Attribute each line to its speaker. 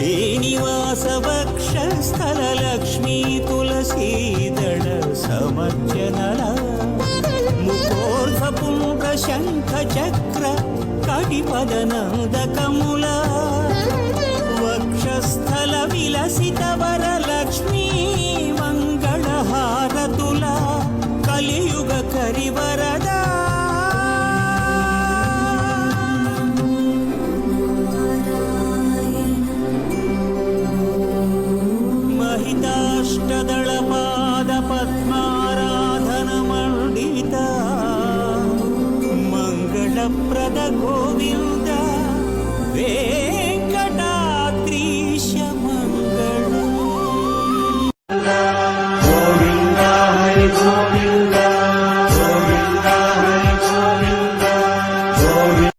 Speaker 1: श्रीनिवास वक्षस्थल लक्ष्मी तुलसीदल समर्चनला मुखोर्ध्वपुण्ड शङ्ख चक्र कटिपदनन्दकमुला वक्षस्थल विलसित वरलक्ष्मी मङ्गलहारतुला कलियुग करिवरदा महिताष्टदलपाद पद्माराधनमण्डिता मङ्गलप्रद गोविन्द वे